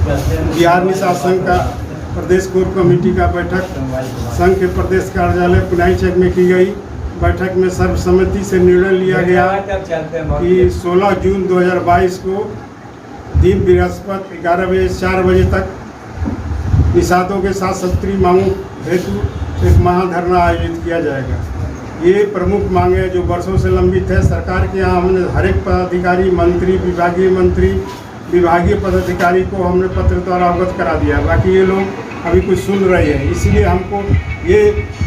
बिहार निषाद संघ का प्रदेश core committee का बैठक संघ के प्रदेश कार्यालय पुनाई चेक में की गई। बैठक में सर्वसम्मति से निर्णय लिया गया कि 16 जून 2022 को दिन बृहस्पति 11 बजे से 4 बजे तक निषादों के साथ सत्रीय मांगों हेतु एक महाधरना आयोजित किया जाएगा। ये प्रमुख मांगे जो वर्षों से लंबित है। सरकार के यहाँ हमने हर एक पदाधिकारी, मंत्री, विभागीय पदाधिकारी को हमने पत्र द्वारा अवगत करा दिया है। बाकी ये लोग अभी कुछ सुन रहे हैं, इसलिए हमको ये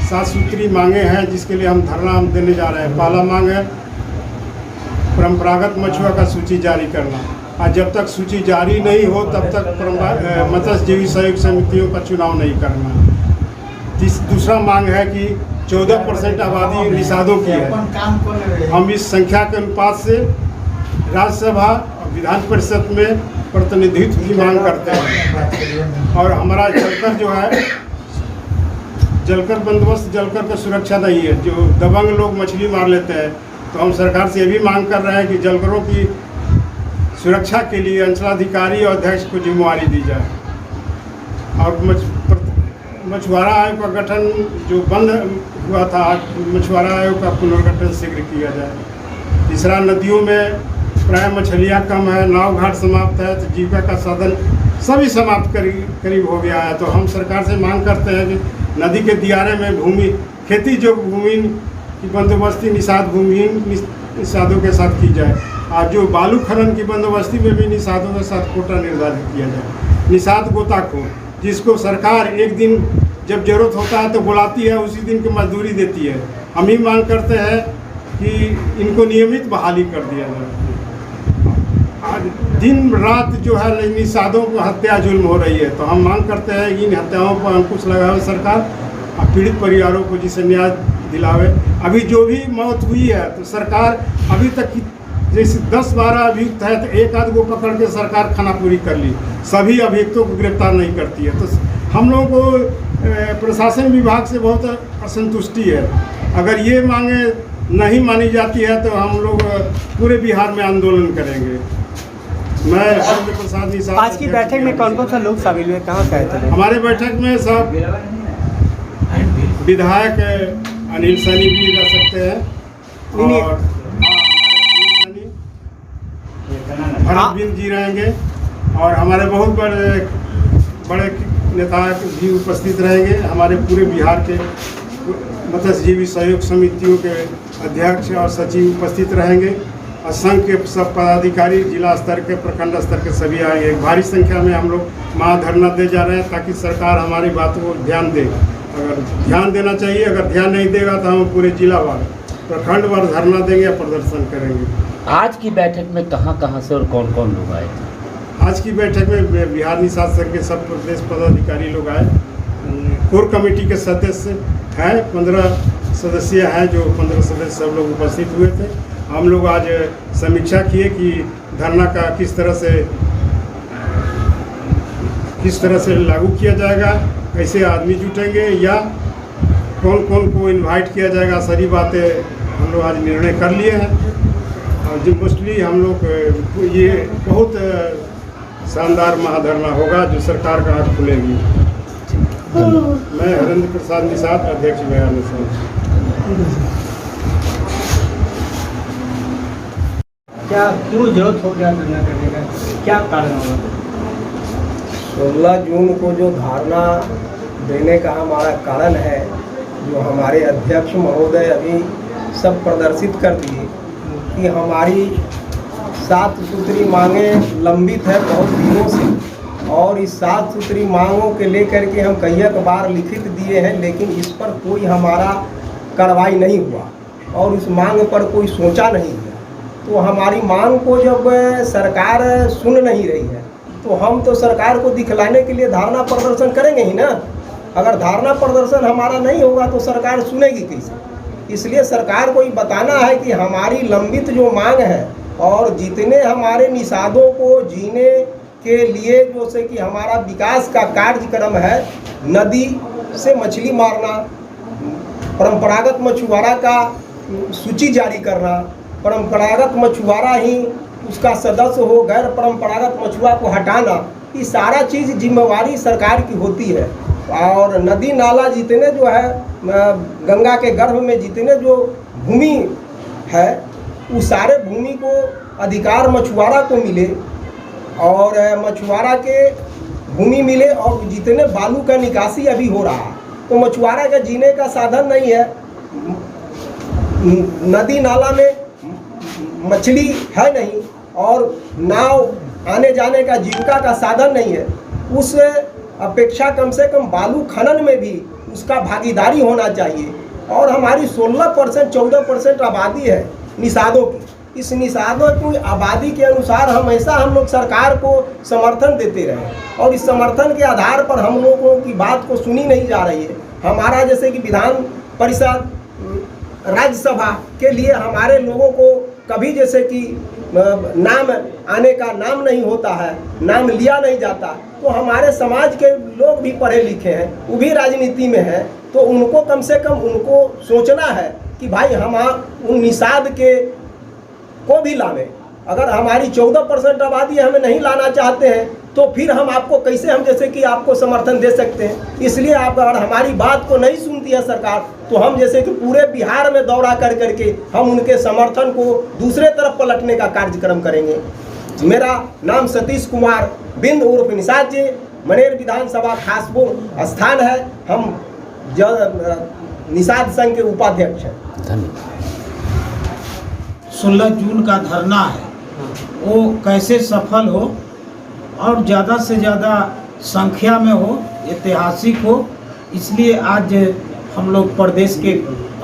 7 सूत्री मांगे हैं जिसके लिए हम धरना देने जा रहे हैं। पहला मांग है परंपरागत मछुआ का सूची जारी करना, और जब तक सूची जारी नहीं हो तब तक मत्स्यजीवी सहयोग समितियों का चुनाव नहीं करना। दूसरा मांग है कि 14% आबादी निषादों की है। हम इस संख्या के अनुपात से राज्यसभा और विधान परिषद में प्रतिनिधित्व की मांग करते हैं। और हमारा जलकर जो है, जलकर बंदोबस्त, जलकर का सुरक्षा नहीं है। जो दबंग लोग मछली मार लेते हैं, तो हम सरकार से ये भी मांग कर रहे हैं कि जलकरों की सुरक्षा के लिए अंचलाधिकारी और अध्यक्ष को जिम्मेवारी दी जाए। और मछुआरा आयोग का गठन जो बंद हुआ था, मछुआरा आयोग का पुनर्गठन शीघ्र किया जाए। तीसरा, नदियों में प्राय मछलियाँ कम है, नाव घाट समाप्त है, तो जीविका का साधन सभी समाप्त करीब हो गया है। तो हम सरकार से मांग करते हैं कि नदी के दियारे में भूमि खेती जो भूमि की बंदोबस्ती निषाद भूमिहीन निषादों के साथ की जाए। और जो बालू खनन की बंदोबस्ती में भी निषादों के साथ कोटा निर्धारित किया जाए। निषाद गोताखोर जिसको सरकार एक दिन जब जरूरत होता है तो बुलाती है, उसी दिन की मजदूरी देती है। हम ही मांग करते हैं कि इनको नियमित बहाली कर दिया जाए। आज दिन रात जो है निषादों को हत्या जुल्म हो रही है, तो हम मांग करते हैं इन हत्याओं पर अंकुश लगावे सरकार और पीड़ित परिवारों को जिसे न्याय दिलावे। अभी जो भी मौत हुई है तो सरकार अभी तक की जैसे 10-12 अभियुक्त है तो एक आध को पकड़ के सरकार खाना पूरी कर ली, सभी अभियुक्तों को गिरफ्तार नहीं करती है। तो हम लोगों को प्रशासन विभाग से बहुत असंतुष्टि है। अगर ये मांगे नहीं मानी जाती है तो हम लोग पूरे बिहार में आंदोलन करेंगे। मैं हरेंद्र प्रसाद निषाद। आज की बैठक में कौन कौन सा लोग शामिल हुए, कहाँ से आए थे? हमारे बैठक में सब विधायक अनिल सैनी भी रह सकते हैं और भरत बिंद जी रहेंगे और हमारे बहुत बड़े नेता भी उपस्थित रहेंगे। हमारे पूरे बिहार के मत्स्यजीवी सहयोग समितियों के अध्यक्ष और सचिव उपस्थित रहेंगे और संघ के सब पदाधिकारी जिला स्तर के, प्रखंड स्तर के सभी आएंगे। भारी संख्या में हम लोग महाधरना दे जा रहे हैं ताकि सरकार हमारी बातों को ध्यान दे। अगर ध्यान देना चाहिए, अगर ध्यान नहीं देगा तो हम पूरे जिलावार, प्रखंडवार धरना देंगे, प्रदर्शन करेंगे। आज की बैठक में कहाँ से और कौन कौन लोग आए थे? आज की बैठक में बिहार निषाद संघ के सब प्रदेश पदाधिकारी लोग आए। कोर कमेटी के सदस्य हैं, 15 सदस्य हैं, जो 15 सदस्य सब लोग उपस्थित हुए थे। हम लोग आज समीक्षा किए कि धरना का किस तरह से लागू किया जाएगा, कैसे आदमी जुटेंगे या कौन कौन को इनवाइट किया जाएगा। सारी बातें हम लोग आज निर्णय कर लिए हैं। और जो मोस्टली हम लोग ये बहुत शानदार महाधरना होगा जो सरकार का हाथ खुलेगी। मैं हरेंद्र प्रसाद निषाद, अध्यक्ष बिहार निषाद। क्या क्यों जरूरत हो गया धरना करने का, क्या कारण होगा? 16 जून को जो धारणा देने का हमारा कारण है, जो हमारे अध्यक्ष महोदय अभी सब प्रदर्शित कर दिए कि हमारी 7 सूत्री मांगे लंबित है बहुत दिनों से, और इस 7 सूत्री मांगों के लेकर के हम कई बार लिखित दिए हैं, लेकिन इस पर कोई हमारा कार्रवाई नहीं हुआ और इस मांग पर कोई सोचा नहीं है। तो हमारी मांग को जब सरकार सुन नहीं रही है तो हम तो सरकार को दिखलाने के लिए धारणा प्रदर्शन करेंगे ही ना। अगर धारणा प्रदर्शन हमारा नहीं होगा तो सरकार सुनेगी कैसे? इसलिए सरकार को ये बताना है कि हमारी लंबित जो मांग है और जितने हमारे निषादों को जीने के लिए जो से कि हमारा विकास का कार्यक्रम है, नदी से मछली मारना, परंपरागत मछुआरा का सूची जारी करना, परंपरागत मछुआरा ही उसका सदस्य हो, गैर परंपरागत मछुआ को हटाना, कि सारा चीज़ जिम्मेवारी सरकार की होती है। और नदी नाला जितने जो है गंगा के गर्भ में जितने जो भूमि है उस सारे भूमि को अधिकार मछुआरा को मिले और मछुआरा के भूमि मिले। और जितने बालू का निकासी अभी हो रहा है तो मछुआरा का जीने का साधन नहीं है, नदी नाला में मछली है नहीं और नाव आने जाने का जीविका का साधन नहीं है। उस अपेक्षा कम से कम बालू खनन में भी उसका भागीदारी होना चाहिए। और हमारी 16% 14% आबादी है निषादों की। इस निषादों की आबादी के अनुसार हमेशा हम लोग सरकार को समर्थन देते रहे और इस समर्थन के आधार पर हम लोगों की बात को सुनी नहीं जा रही है। हमारा जैसे कि विधान परिषद राज्यसभा के लिए हमारे लोगों को कभी जैसे कि नाम आने का नाम नहीं होता है, नाम लिया नहीं जाता। तो हमारे समाज के लोग भी पढ़े लिखे हैं, वो भी राजनीति में हैं, तो उनको कम से कम उनको सोचना है कि भाई हम उन निषाद के को भी लावें। अगर हमारी 14% आबादी हमें नहीं लाना चाहते हैं तो फिर हम आपको कैसे हम जैसे कि आपको समर्थन दे सकते हैं। इसलिए आप अगर हमारी बात को नहीं सुनती है सरकार तो हम जैसे कि पूरे बिहार में दौरा कर करके हम उनके समर्थन को दूसरे तरफ पलटने का कार्यक्रम करेंगे। मेरा नाम सतीश कुमार बिंद उर्फ निषाद जी, मनेर विधानसभा खासपुर स्थान है। हम निषाद संघ के उपाध्यक्ष हैं। धन्यवाद। 16 जून का धरना है वो कैसे सफल हो और ज़्यादा से ज़्यादा संख्या में हो, ऐतिहासिक हो, इसलिए आज हम लोग प्रदेश के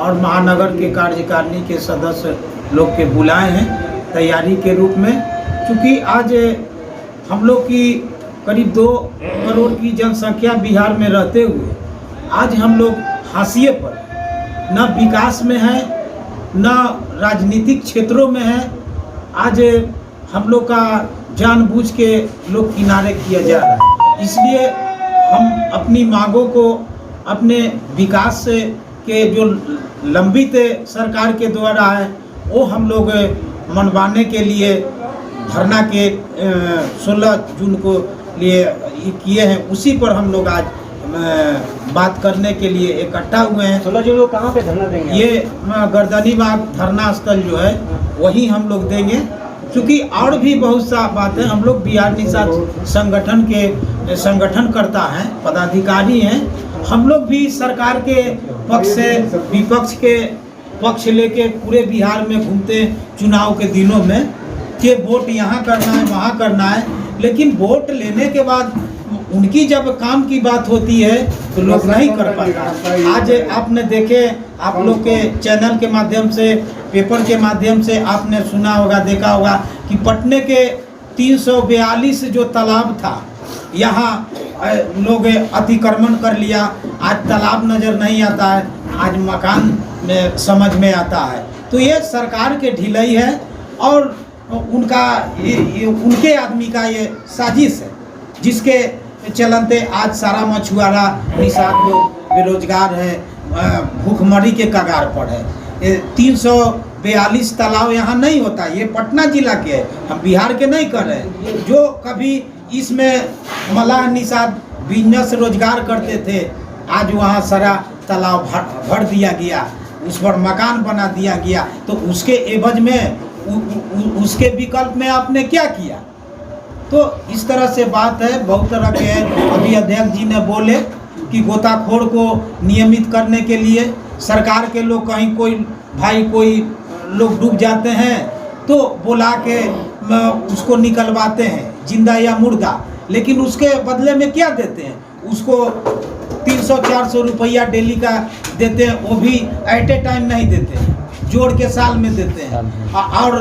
और महानगर के कार्यकारिणी के सदस्य लोग के बुलाए हैं तैयारी के रूप में। क्योंकि आज हम लोग की करीब 2 करोड़ की जनसंख्या बिहार में रहते हुए आज हम लोग हाशिए पर, न विकास में है न राजनीतिक क्षेत्रों में है। आज हम लोग का जानबूझ के लोग किनारे किया जा रहा है। इसलिए हम अपनी मांगों को अपने विकास के जो लंबित सरकार के द्वारा है वो हम लोग मनवाने के लिए धरना के 16 जून को लिए किए हैं। उसी पर हम लोग आज बात करने के लिए इकट्ठा हुए हैं। 16 जून को कहाँ पे धरना देंगे? ये गर्दनीबाग धरना स्थल जो है वही हम लोग देंगे। क्योंकि और भी बहुत सा बात है। हम लोग बिहार निषाद संगठन के संगठनकर्ता हैं, पदाधिकारी हैं। हम लोग भी सरकार के पक्ष से विपक्ष के पक्ष लेके पूरे बिहार में घूमते चुनाव के दिनों में कि वोट यहाँ करना है वहाँ करना है, लेकिन वोट लेने के बाद उनकी जब काम की बात होती है तो लोग नहीं कर पाते। आज आपने देखे, आप लोग के चैनल के माध्यम से, पेपर के माध्यम से आपने सुना होगा, देखा होगा कि पटने के 342 जो तालाब था यहाँ लोग अतिक्रमण कर लिया। आज तालाब नज़र नहीं आता है, आज मकान में समझ में आता है। तो ये सरकार के ढिलाई है और उनके आदमी का ये साजिश है, जिसके चलते आज सारा मछुआरा निषाद लोग बेरोजगार है, भूखमरी के कगार पर है। 342 तालाब यहाँ नहीं होता, ये पटना जिला के है, हम बिहार के नहीं कर रहे। जो कभी इसमें मलाह निषाद बिजनेस रोजगार करते थे, आज वहाँ सारा तालाब भर दिया गया, उस पर मकान बना दिया गया। तो उसके एवज में उसके विकल्प में आपने क्या किया? तो इस तरह से बात है, बहुत तरह के हैं। अभी अध्यक्ष जी ने बोले कि गोताखोर को नियमित करने के लिए सरकार के लोग कहीं कोई लोग डूब जाते हैं तो बुला के उसको निकलवाते हैं, जिंदा या मुर्दा। लेकिन उसके बदले में क्या देते हैं? उसको 300-400 रुपया डेली का देते हैं, वो भी एट ए टाइम नहीं देते हैं, जोड़ के साल में देते हैं। और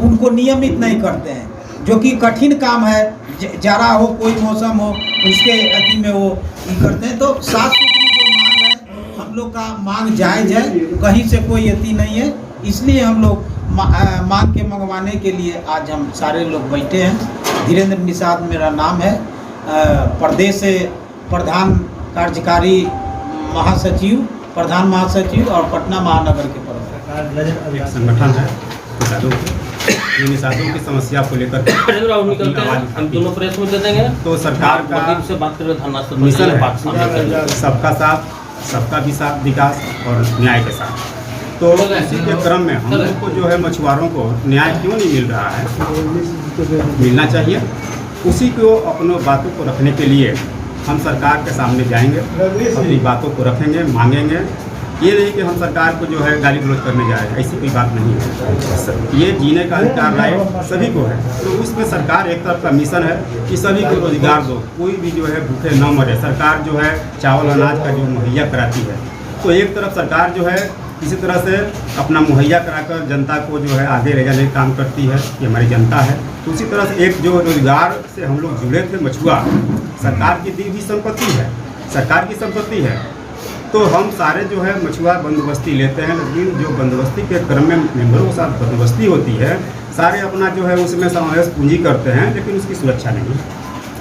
उनको नियमित नहीं करते हैं, जो कि कठिन काम है। जाड़ा हो, कोई मौसम हो, उसके अति में वो करते हैं। तो साफ सुथरी जो मांग है, हम लोग का मांग जायज़ है, कहीं से कोई अति नहीं है। इसलिए हम लोग मांग के मंगवाने के लिए आज हम सारे लोग बैठे हैं। धीरेन्द्र निषाद मेरा नाम है, प्रदेश प्रधान कार्यकारी महासचिव, प्रधान महासचिव और पटना महानगर के प्रमुख संगठन है। ये निषादों की समस्या को लेकर के राहुल निकलते अपनी हैं, आवाज हम उठाती दोनों है। प्रेस में दे देंगे। तो सरकार का प्रदीप से बात करें धरना से मिशन बात सामने कर है लेंगे। सबका साथ, सबका विकास और न्याय के साथ। तो इसी के क्रम में हम लोग को जो है मछुआरों को न्याय क्यों नहीं मिल रहा है, मिलना चाहिए। उसी को अपनों बातों को रखने के लिए हम सरकार के सामने जाएंगे, अपनी बातों को रखेंगे, मांगेंगे। ये नहीं कि हम सरकार को जो है गाली गलौज करने जा रहे हैं, ऐसी कोई बात नहीं है। ये जीने का अधिकार राय सभी को है। तो उसमें सरकार एक तरफ का मिशन है कि सभी को रोजगार दो, कोई भी जो है भूखे न मरे। सरकार जो है चावल अनाज का जो मुहैया कराती है, तो एक तरफ सरकार जो है इसी तरह से अपना मुहैया कराकर जनता को जो है आगे ले जाने का काम करती है, ये हमारी जनता है। तो उसी तरह से एक जो रोजगार से हम लोग जुड़े थे मछुआ, सरकार की दी हुई संपत्ति है, सरकार की संपत्ति है। तो हम सारे जो है मछुआ बंदोबस्ती लेते हैं, लेकिन जो बंदोबस्ती के क्रम में मेंबरों के साथ बंदोबस्ती होती है, सारे अपना जो है उसमें समावेश पूंजी करते हैं, लेकिन उसकी सुरक्षा नहीं।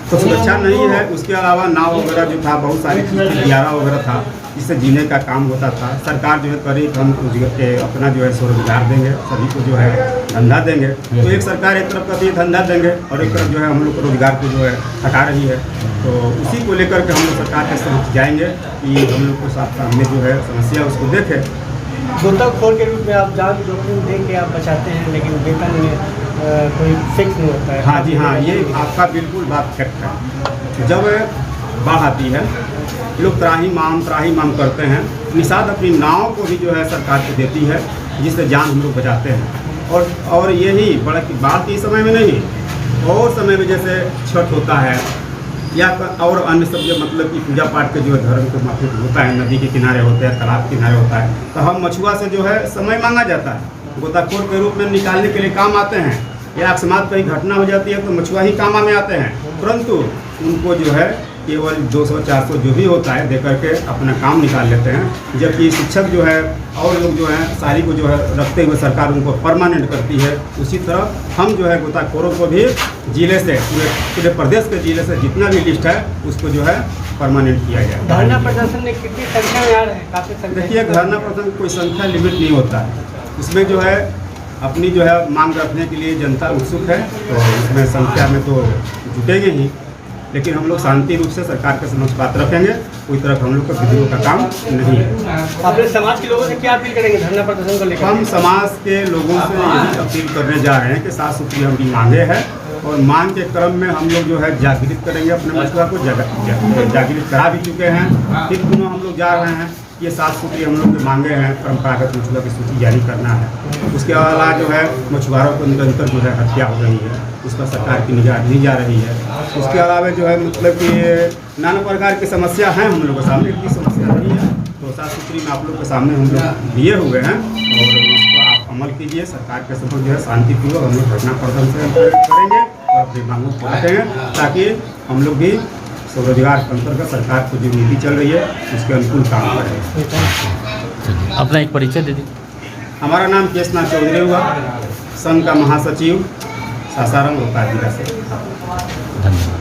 तो सुरक्षा नहीं है। उसके अलावा नाव वगैरह जो था, बहुत सारी चीज़ें, ग्यारह वगैरह था, जिससे जीने का काम होता था। सरकार जो है करीब हम अपना जो है स्वरोजगार देंगे, सभी को जो है धंधा देंगे। तो एक सरकार एक तरफ कहती है धंधा देंगे और एक तरफ जो है हम लोग को रोजगार को जो है हटा रही है। तो उसी को लेकर के हम लोग सरकार के समक्ष जाएंगे कि हम लोग को सामने जो है समस्या उसको देखें। गोताखोर के रूप में आप जान जोखिम दे के आप बचाते हैं, लेकिन वेतन में कोई फिक्स नहीं होता है। हाँ जी हाँ, ये आपका बिल्कुल बात फैक्ट है। जब बाढ़ आती है, लोग त्राही माम करते हैं। निषाद अपनी नाव को भी जो है सरकार को देती है, जिससे जान हम लोग बचाते हैं। और यही बड़ा बाढ़ के समय में नहीं, और समय में जैसे छठ होता है या और अन्य सब जो मतलब कि पूजा पाठ के जो धर्म को माफिक होता है, नदी के किनारे होते हैं, तालाब के किनारे होता है, तो हम मछुआ से जो है समय मांगा जाता है। गोताखोर के रूप में निकालने के लिए काम आते हैं, या अकस्मात कहीं घटना हो जाती है तो मछुआ ही काम में आते हैं, परंतु उनको जो है केवल 200-400 जो भी होता है दे करके अपना काम निकाल लेते हैं। जबकि शिक्षक जो है और लोग जो है सारी को जो है रखते हुए सरकार उनको परमानेंट करती है। उसी तरह हम जो है गोताखोरों को भी जिले से पूरे प्रदेश के जिले से जितना भी लिस्ट है उसको जो है परमानेंट किया जाए। धरना प्रदर्शन में कितनी संख्या में आ रहे हैं? काफ़ी संख्या। देखिए, धरना प्रदर्शन कोई संख्या लिमिट नहीं होता है, उसमें जो है अपनी जो है मांग रखने के लिए जनता उत्सुक है, तो इसमें संख्या में तो जुटेंगे ही, लेकिन हम लोग शांति रूप से सरकार के समक्ष बात रखेंगे। कोई तरह हम लोग का विद्रोह का काम नहीं है। अपने समाज के लोगों से क्या अपील करेंगे धरना प्रदर्शन को लेकर? हम समाज के लोगों से यही अपील करने जा रहे हैं कि साफ सुथरी हमारी मांगे हैं, और मांग के क्रम में हम लोग जो है जागृत करेंगे अपने मछुआ को। जागृत करा भी चुके हैं, फिर पुनः हम लोग जा रहे हैं। ये साफ सुथरी हम लोग की मांगे हैं। परंपरागत मछुआ की सूची जारी करना है। उसके अलावा जो है मछुआरों को निरंतर जो है हत्या हो रही है, उस पर सरकार की निगाह नहीं जा रही है। उसके अलावा जो है मतलब कि नाना प्रकार की समस्या हैं हम लोग के सामने, इतनी समस्या नहीं है। तो साफ सुथरी में आप लोग के सामने हम लोग दिए हुए हैं, और उसको आप अमल कीजिए। सरकार के समक्ष जो है शांतिपूर्वक हम लोग धरना प्रदर्शन करेंगे और अपनी मांगों को रखेंगे, ताकि हम लोग भी स्वरोजगार के अंतर्गत सरकार को जो नीति चल रही है उसके अनुकूल काम करें। अपना एक परिचय दे दीजिए। हमारा नाम केशनाथ चौधरी हुआ, संघ का महासचिव, सासाराम रोहतास जिला से। धन्यवाद।